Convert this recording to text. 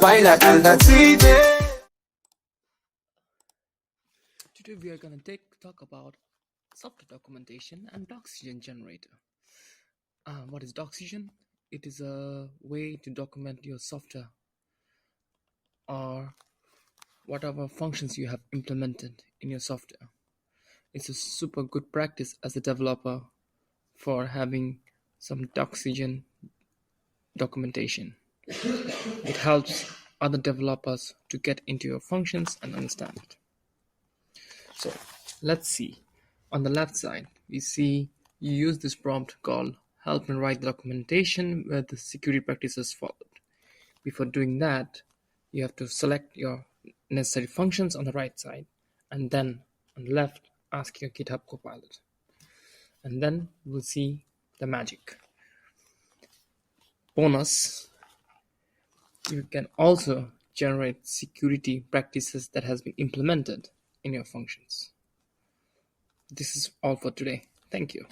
pineapple, that's it. Today we are going to talk about software documentation and Doxygen Generator. What is Doxygen? It is a way to document your software or whatever functions you have implemented in your software. It's a super good practice as a developer for having some Doxygen documentation. It helps other developers to get into your functions and understand it. So let's see. On the left side, we see you use this prompt called help me write the documentation where the security practices followed. Before doing that, you have to select your necessary functions on the right side, and then on the left, ask your GitHub Copilot. And then we'll see the magic. Bonus, you can also generate security practices that has been implemented in your functions. This is all for today. Thank you.